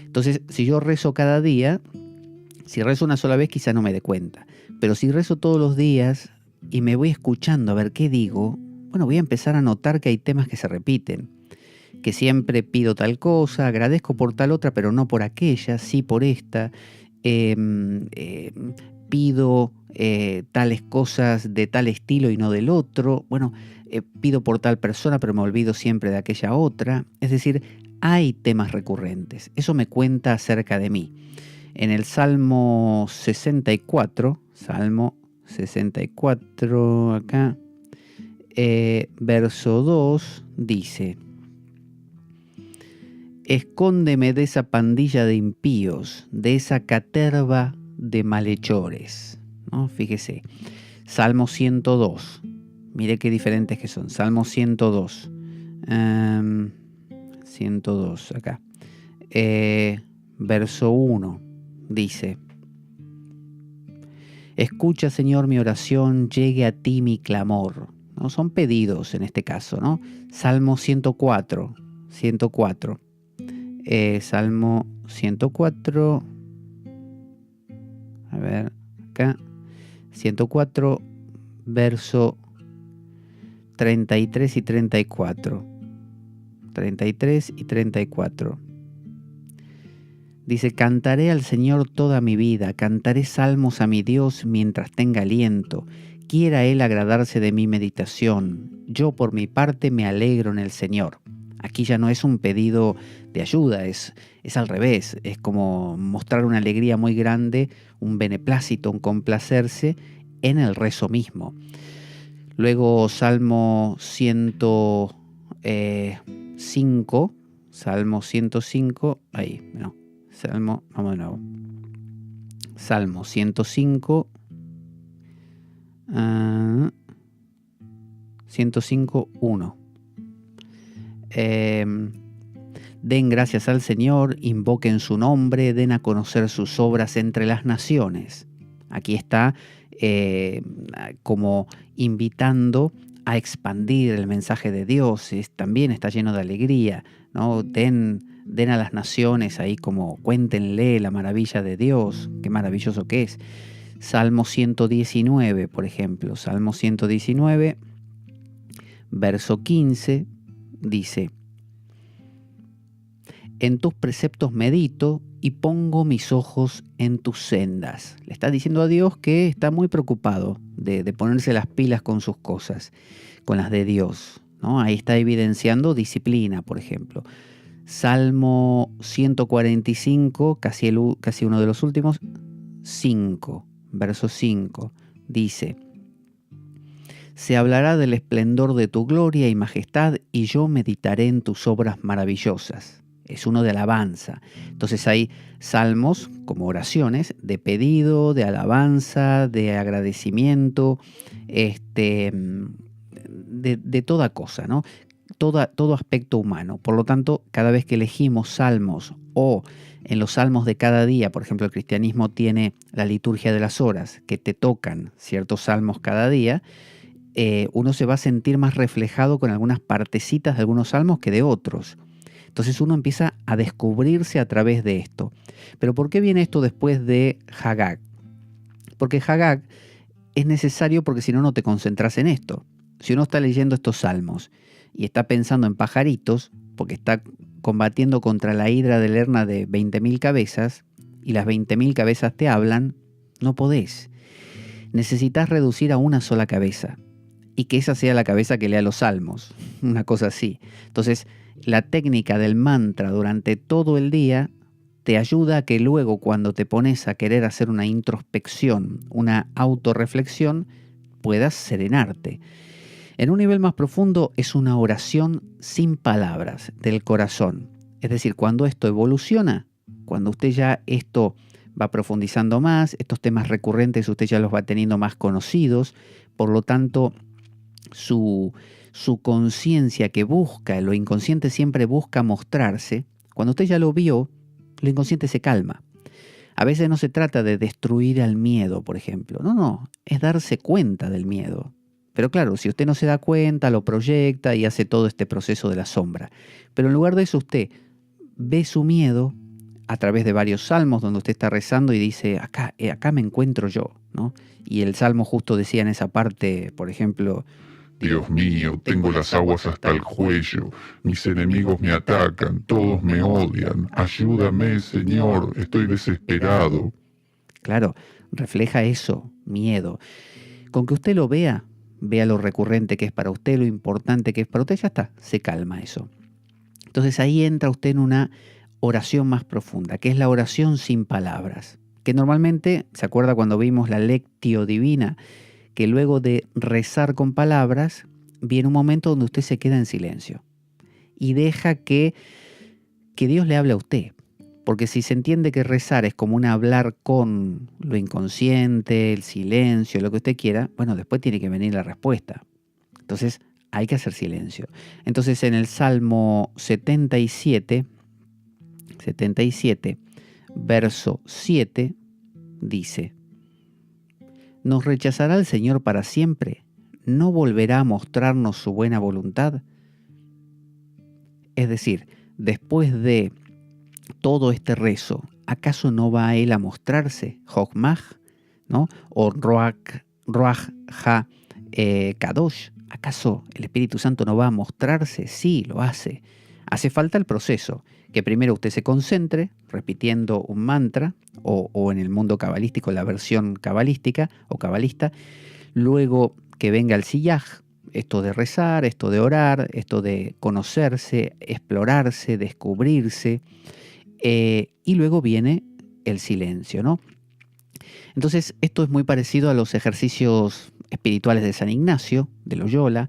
B: Entonces, si yo rezo cada día, si rezo una sola vez, quizá no me dé cuenta. Pero si rezo todos los días y me voy escuchando a ver qué digo, bueno, voy a empezar a notar que hay temas que se repiten. Que siempre pido tal cosa, agradezco por tal otra, pero no por aquella, sí por esta. Pido tales cosas de tal estilo y no del otro. Bueno, pido por tal persona, pero me olvido siempre de aquella otra. Es decir, hay temas recurrentes. Eso me cuenta acerca de mí. En el Salmo 64, acá, verso 2, dice: escóndeme de esa pandilla de impíos, de esa caterva de malhechores, ¿no? Fíjese, Salmo 102, mire qué diferentes que son. Salmo 102, 102 acá, verso 1, dice: escucha, Señor, mi oración, llegue a ti mi clamor. ¿No? Son pedidos en este caso, ¿no? Salmo 104, Salmo 104, a ver, acá, 104, verso 33 y 34. 33 y 34. Dice: cantaré al Señor toda mi vida, cantaré salmos a mi Dios mientras tenga aliento. Quiera Él agradarse de mi meditación. Yo por mi parte me alegro en el Señor. Aquí ya no es un pedido de ayuda, es al revés. Es como mostrar una alegría muy grande, un beneplácito, un complacerse en el rezo mismo. Luego Salmo 105, Salmo 105, ahí, no, Salmo, vamos de nuevo. Salmo 105, 105, 1. Den gracias al Señor, invoquen su nombre, den a conocer sus obras entre las naciones. Aquí está como invitando a expandir el mensaje de Dios. También está lleno de alegría, ¿no? Den a las naciones ahí como cuéntenle la maravilla de Dios, qué maravilloso que es. Salmo 119, por ejemplo, Salmo 119, verso 15, dice: en tus preceptos medito y pongo mis ojos en tus sendas. Le está diciendo a Dios que está muy preocupado de ponerse las pilas con sus cosas, con las de Dios, ¿no? Ahí está evidenciando disciplina, por ejemplo. Salmo 145, casi uno de los últimos, 5, verso 5, dice: se hablará del esplendor de tu gloria y majestad, y yo meditaré en tus obras maravillosas. Es uno de alabanza. Entonces hay salmos como oraciones de pedido, de alabanza, de agradecimiento, de toda cosa, ¿no? Todo aspecto humano. Por lo tanto, cada vez que elegimos salmos o en los salmos de cada día, por ejemplo, el cristianismo tiene la liturgia de las horas, que te tocan ciertos salmos cada día, uno se va a sentir más reflejado con algunas partecitas de algunos salmos que de otros. Entonces uno empieza a descubrirse a través de esto. Pero ¿por qué viene esto después de Hagag? Porque Hagag es necesario porque si no, no te concentras en esto. Si uno está leyendo estos salmos y está pensando en pajaritos, porque está combatiendo contra la hidra de Lerna de 20.000 cabezas, y las 20.000 cabezas te hablan, no podés. Necesitas reducir a una sola cabeza, y que esa sea la cabeza que lea los salmos, una cosa así. Entonces, la técnica del mantra durante todo el día te ayuda a que luego, cuando te pones a querer hacer una introspección, una autorreflexión, puedas serenarte. En un nivel más profundo es una oración sin palabras, del corazón. Es decir, cuando esto evoluciona, cuando usted ya esto va profundizando más, estos temas recurrentes usted ya los va teniendo más conocidos, por lo tanto, su conciencia que busca, lo inconsciente siempre busca mostrarse, cuando usted ya lo vio, lo inconsciente se calma. A veces no se trata de destruir al miedo, por ejemplo. No, es darse cuenta del miedo. Pero claro, si usted no se da cuenta, lo proyecta y hace todo este proceso de la sombra. Pero en lugar de eso, usted ve su miedo a través de varios salmos donde usted está rezando y dice, acá me encuentro yo, ¿no? Y el salmo justo decía en esa parte, por ejemplo,
A: Dios mío, tengo las aguas hasta el cuello, mis enemigos me atacan, todos me odian, ayúdame, Señor, estoy desesperado.
B: Claro, refleja eso, miedo. Con que usted lo vea lo recurrente que es para usted, lo importante que es para usted, ya está, se calma eso. Entonces ahí entra usted en una oración más profunda, que es la oración sin palabras, que normalmente, ¿se acuerda cuando vimos la Lectio Divina? Que luego de rezar con palabras, viene un momento donde usted se queda en silencio y deja que Dios le hable a usted. Porque si se entiende que rezar es como un hablar con lo inconsciente, el silencio, lo que usted quiera, bueno, después tiene que venir la respuesta. Entonces hay que hacer silencio. Entonces en el Salmo 77, verso 7, dice: ¿Nos rechazará el Señor para siempre? ¿No volverá a mostrarnos su buena voluntad? Es decir, después de todo este rezo, ¿acaso no va Él a mostrarse? Jokmah, ¿no? O Ruach Ha Kadosh. ¿Acaso el Espíritu Santo no va a mostrarse? Sí, lo hace. Hace falta el proceso, que primero usted se concentre repitiendo un mantra, o en el mundo cabalístico la versión cabalística o cabalista, luego que venga el siyaj, esto de rezar, esto de orar, esto de conocerse, explorarse, descubrirse, y luego viene el silencio, ¿no? Entonces esto es muy parecido a los ejercicios espirituales de San Ignacio, de Loyola,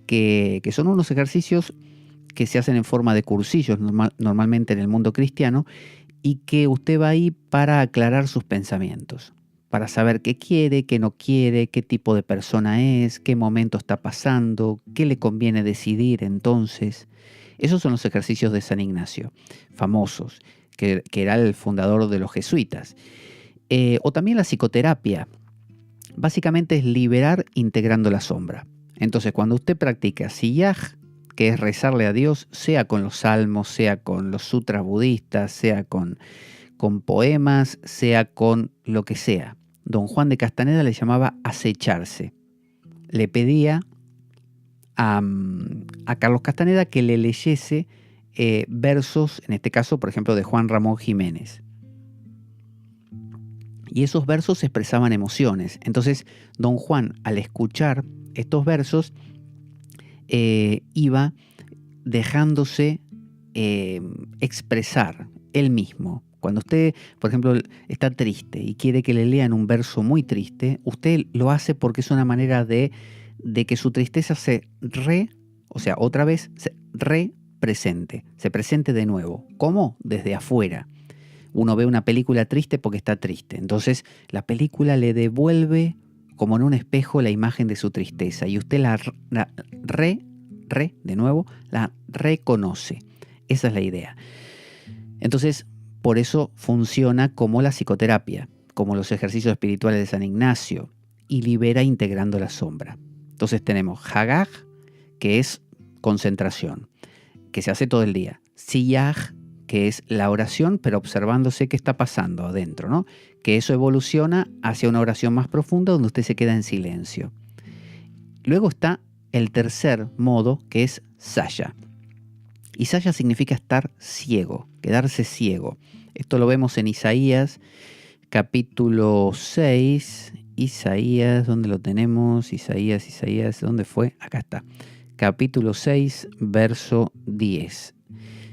B: que son unos ejercicios que se hacen en forma de cursillos normalmente en el mundo cristiano, y que usted va ahí para aclarar sus pensamientos, para saber qué quiere, qué no quiere, qué tipo de persona es, qué momento está pasando, qué le conviene decidir entonces. Esos son los ejercicios de San Ignacio, famosos, que era el fundador de los jesuitas. O también la psicoterapia. Básicamente es liberar integrando la sombra. Entonces, cuando usted practica siyaj, que es rezarle a Dios, sea con los salmos, sea con los sutras budistas, sea con poemas, sea con lo que sea. Don Juan de Castaneda le llamaba acecharse. Le pedía a Carlos Castaneda que le leyese versos, en este caso, por ejemplo, de Juan Ramón Jiménez. Y esos versos expresaban emociones. Entonces, don Juan, al escuchar estos versos, iba dejándose expresar él mismo. Cuando usted, por ejemplo, está triste y quiere que le lean un verso muy triste, usted lo hace porque es una manera de que su tristeza se represente, se presente de nuevo. ¿Cómo? Desde afuera. Uno ve una película triste porque está triste. Entonces, la película le devuelve como en un espejo la imagen de su tristeza, y usted la reconoce. Esa es la idea. Entonces, por eso funciona como la psicoterapia, como los ejercicios espirituales de San Ignacio, y libera integrando la sombra. Entonces tenemos Hagaj, que es concentración, que se hace todo el día. Siyaj, que es la oración, pero observándose qué está pasando adentro, ¿no? Que eso evoluciona hacia una oración más profunda donde usted se queda en silencio. Luego está el tercer modo, que es Saya. Y Saya significa estar ciego, quedarse ciego. Esto lo vemos en Isaías, capítulo 6. Isaías, ¿dónde lo tenemos? Isaías, ¿dónde fue? Acá está. Capítulo 6, verso 10.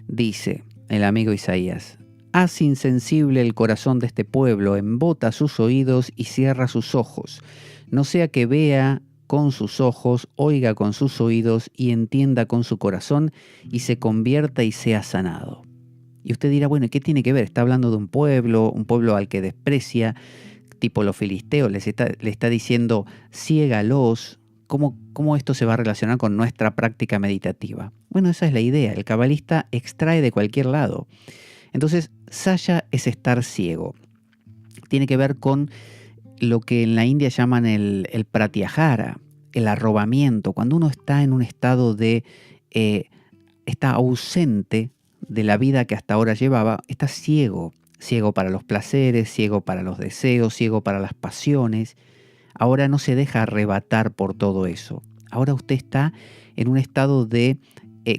B: Dice el amigo Isaías: haz insensible el corazón de este pueblo, embota sus oídos y cierra sus ojos, no sea que vea con sus ojos, oiga con sus oídos y entienda con su corazón y se convierta y sea sanado. Y usted dirá, bueno, ¿qué tiene que ver? Está hablando de un pueblo al que desprecia, tipo los filisteos, le está diciendo, ciégalos. ¿Cómo esto se va a relacionar con nuestra práctica meditativa? Bueno, esa es la idea. El cabalista extrae de cualquier lado. Entonces, Saya es estar ciego. Tiene que ver con lo que en la India llaman el pratyahara, el arrobamiento. Cuando uno está en un estado de... está ausente de la vida que hasta ahora llevaba, está ciego. Ciego para los placeres, ciego para los deseos, ciego para las pasiones. Ahora no se deja arrebatar por todo eso. Ahora usted está en un estado de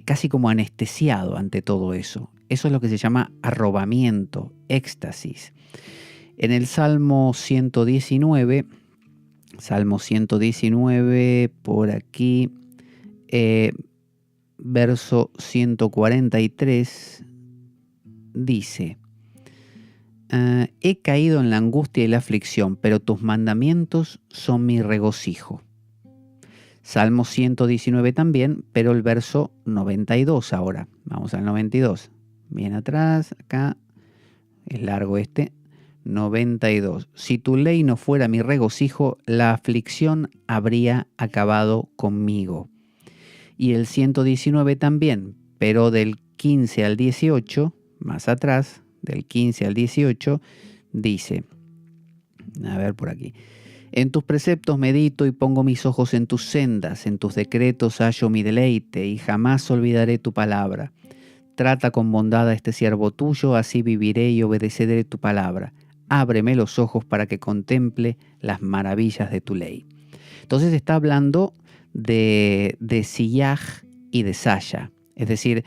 B: casi como anestesiado ante todo eso. Eso es lo que se llama arrobamiento, éxtasis. En el Salmo 119, por aquí, verso 143, dice: he caído en la angustia y la aflicción, pero tus mandamientos son mi regocijo. Salmo 119 también, pero el verso 92 ahora. Vamos al 92. Bien atrás, acá, es largo este. 92. Si tu ley no fuera mi regocijo, la aflicción habría acabado conmigo. Y el 119 también, pero del 15 al 18, más atrás, del 15 al 18, dice, a ver por aquí: en tus preceptos medito y pongo mis ojos en tus sendas, en tus decretos hallo mi deleite y jamás olvidaré tu palabra. Trata con bondad a este siervo tuyo, así viviré y obedeceré tu palabra. Ábreme los ojos para que contemple las maravillas de tu ley. Entonces está hablando de Siyaj y de Saya. Es decir,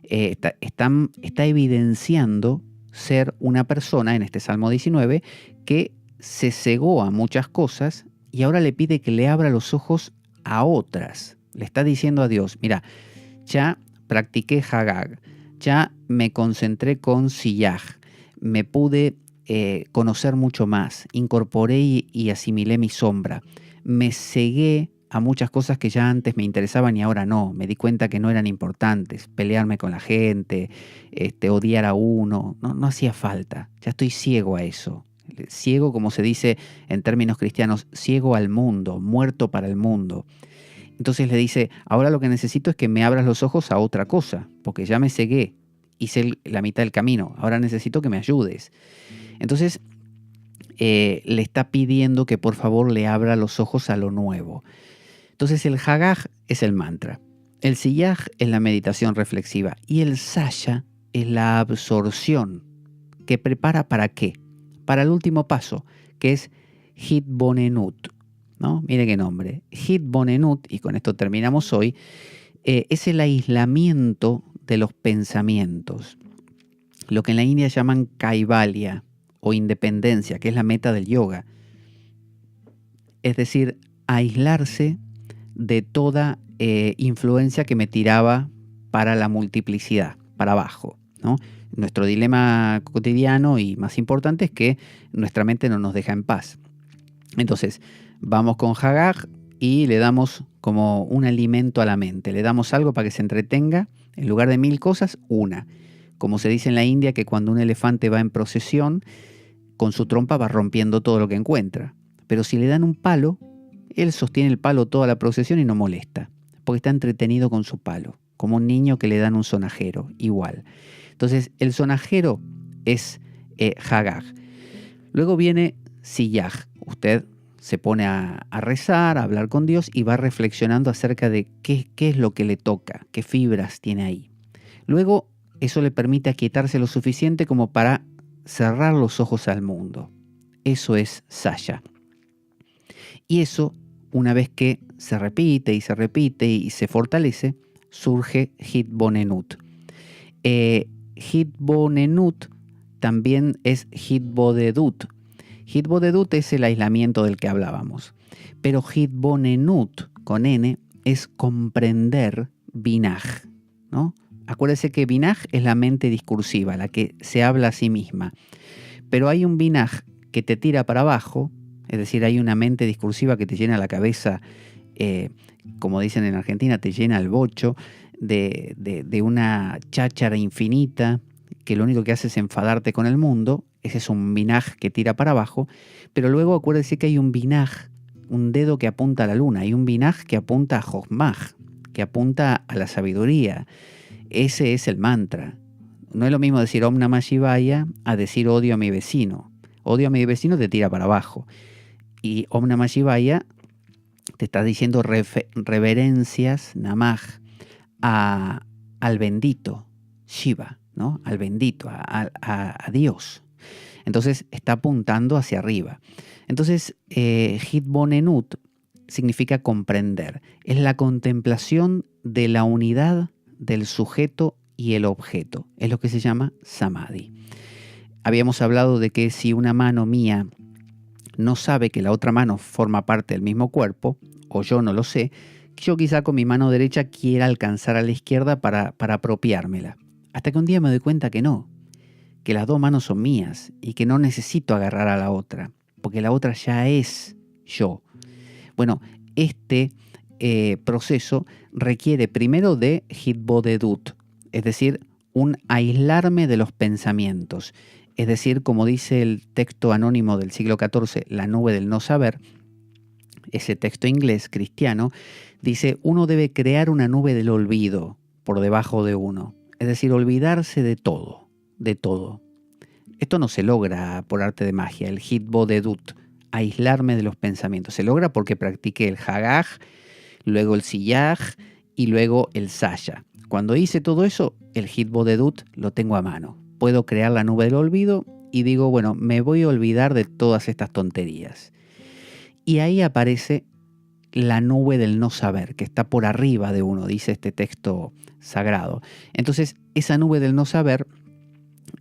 B: está evidenciando ser una persona, en este Salmo 19, que se cegó a muchas cosas y ahora le pide que le abra los ojos a otras. Le está diciendo a Dios: mira, ya practiqué Hagag, ya me concentré con Siyaj, me pude conocer mucho más, incorporé y asimilé mi sombra, me cegué a muchas cosas que ya antes me interesaban y ahora no, me di cuenta que no eran importantes, pelearme con la gente, odiar a uno, no hacía falta, ya estoy ciego a eso. Ciego, como se dice en términos cristianos, ciego al mundo, muerto para el mundo. Entonces le dice: ahora lo que necesito es que me abras los ojos a otra cosa, porque ya me cegué, hice la mitad del camino, ahora necesito que me ayudes. Entonces le está pidiendo que por favor le abra los ojos a lo nuevo. Entonces el Hagaj es el mantra, el Siyaj es la meditación reflexiva y el Saya es la absorción que prepara ¿para qué? Para el último paso, que es Hitbonenut, ¿no? Mire qué nombre. Hitbonenut, y con esto terminamos hoy, es el aislamiento de los pensamientos. Lo que en la India llaman Kaivalya o independencia, que es la meta del yoga. Es decir, aislarse de toda influencia que me tiraba para la multiplicidad, para abajo, ¿no? Nuestro dilema cotidiano y más importante es que nuestra mente no nos deja en paz. Entonces, vamos con Hagaj y le damos como un alimento a la mente. Le damos algo para que se entretenga. En lugar de 1000 cosas, una. Como se dice en la India, que cuando un elefante va en procesión, con su trompa va rompiendo todo lo que encuentra. Pero si le dan un palo, él sostiene el palo toda la procesión y no molesta, porque está entretenido con su palo, como un niño que le dan un sonajero, igual. Entonces, el sonajero es Hagaj. Luego viene Siyaj. Usted se pone a rezar, a hablar con Dios y va reflexionando acerca de qué es lo que le toca, qué fibras tiene ahí. Luego, eso le permite aquietarse lo suficiente como para cerrar los ojos al mundo. Eso es Saya. Y eso, una vez que se repite y se fortalece, surge Hitbonenut. Hitbonenut también es Hitbodedut. Hitbodedut es el aislamiento del que hablábamos. Pero Hitbonenut, con N, es comprender Binaj, ¿no? Acuérdese que Binaj es la mente discursiva, la que se habla a sí misma. Pero hay un Binaj que te tira para abajo, es decir, hay una mente discursiva que te llena la cabeza, como dicen en Argentina, te llena el bocho de una cháchara infinita que lo único que hace es enfadarte con el mundo. Ese es un Binaj que tira para abajo. Pero luego acuérdese que hay un Binaj, un dedo que apunta a la luna, hay un Binaj que apunta a Jochmaj, que apunta a la sabiduría. Ese es el mantra. No es lo mismo decir Om Namah Shivaya a decir odio a mi vecino. Odio a mi vecino te tira para abajo. Y Om Namah Shivaya te está diciendo reverencias, Namah, al bendito, Shiva, ¿no? Al bendito, a Dios. Entonces está apuntando hacia arriba. Entonces, Hitbonenut significa comprender. Es la contemplación de la unidad del sujeto y el objeto. Es lo que se llama Samadhi. habíamos hablado de que si una mano mía no sabe que la otra mano forma parte del mismo cuerpo, o yo no lo sé, yo quizá con mi mano derecha quiera alcanzar a la izquierda para apropiármela. Hasta que un día me doy cuenta que no, que las dos manos son mías y que no necesito agarrar a la otra, porque la otra ya es yo. Bueno, este proceso requiere primero de hitbodedut, es decir, un aislarme de los pensamientos. Es decir, como dice el texto anónimo del siglo XIV, La nube del no saber, ese texto inglés cristiano, dice, uno debe crear una nube del olvido por debajo de uno. Es decir, olvidarse de todo, de todo. Esto no se logra por arte de magia, el hitbodedut, aislarme de los pensamientos. Se logra porque practiqué el hagaj, luego el siyaj y luego el saya. Cuando hice todo eso, el hitbodedut lo tengo a mano. Puedo crear la nube del olvido y digo, bueno, me voy a olvidar de todas estas tonterías. Y ahí aparece la nube del no saber, que está por arriba de uno, dice este texto sagrado. Entonces, esa nube del no saber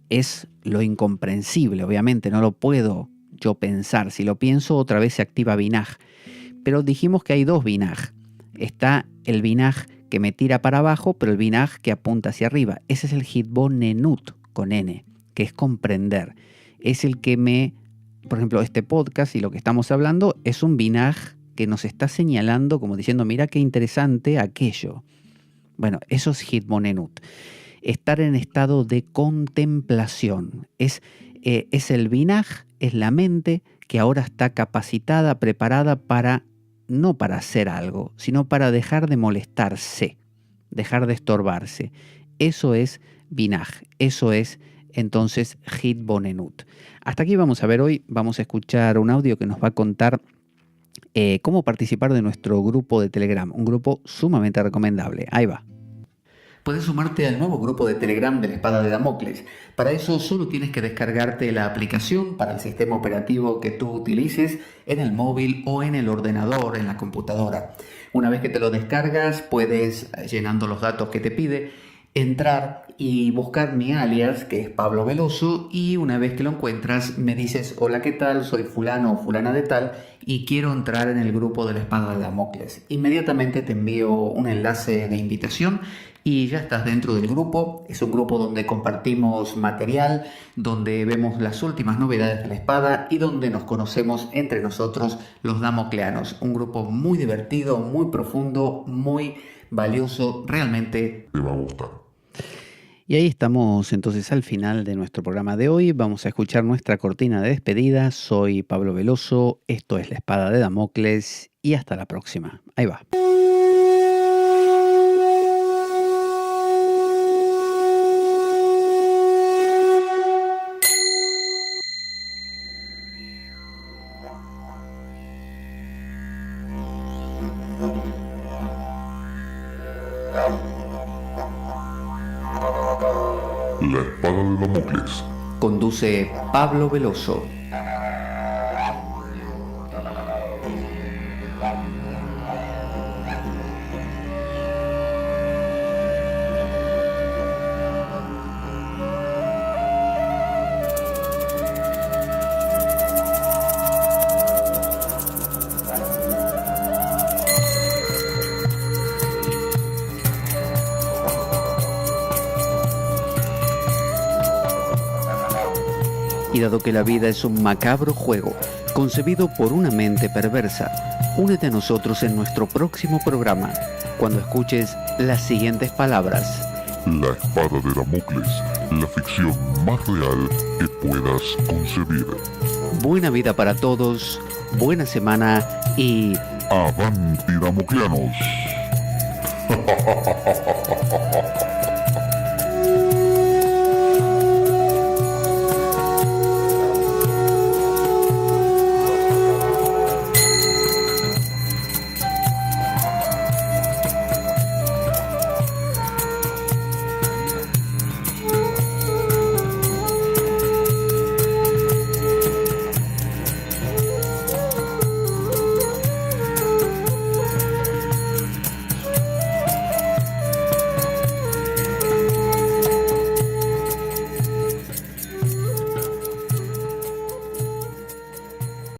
B: es lo incomprensible, obviamente, no lo puedo yo pensar. Si lo pienso, otra vez se activa Binaj. Pero dijimos que hay dos Binaj. Está el Binaj que me tira para abajo, pero el Binaj que apunta hacia arriba. Ese es el hitbonenut, con N, que es comprender. Es el que por ejemplo, este podcast y lo que estamos hablando es un Binaj que nos está señalando como diciendo, mira qué interesante aquello. Bueno, eso es hitbonenut. Estar en estado de contemplación. Es el Binaj, es la mente que ahora está capacitada, preparada no para hacer algo, sino para dejar de molestarse, dejar de estorbarse. Eso es Binaj, eso es entonces hitbonenut. Hasta aquí vamos a ver hoy, vamos a escuchar un audio que nos va a contar cómo participar de nuestro grupo de Telegram, un grupo sumamente recomendable. Ahí va. Puedes sumarte al nuevo grupo de Telegram de la Espada de Damocles. Para eso solo tienes que descargarte la aplicación para el sistema operativo que tú utilices en el móvil o en el ordenador, en la computadora. Una vez que te lo descargas, puedes, llenando los datos que te pide, entrar y buscar mi alias, que es Pablo Veloso, y una vez que lo encuentras me dices, hola, ¿qué tal? Soy fulano o fulana de tal y quiero entrar en el grupo de la Espada de Damocles. Inmediatamente te envío un enlace de invitación y ya estás dentro del grupo. Es un grupo donde compartimos material, donde vemos las últimas novedades de la espada y donde nos conocemos entre nosotros los damocleanos. Un grupo muy divertido, muy profundo, muy valioso, realmente te va a gustar. Y ahí estamos entonces al final de nuestro programa de hoy. Vamos a escuchar nuestra cortina de despedida. Soy Pablo Veloso, esto es La Espada de Damocles y hasta la próxima. Ahí va.
A: La Espada de Damocles.
B: Conduce Pablo Veloso. Y dado que la vida es un macabro juego concebido por una mente perversa, únete a nosotros en nuestro próximo programa cuando escuches las siguientes palabras.
A: La Espada de Damocles, la ficción más real que puedas concebir.
B: Buena vida para todos, buena semana y...
A: ¡Avanti, damocleanos!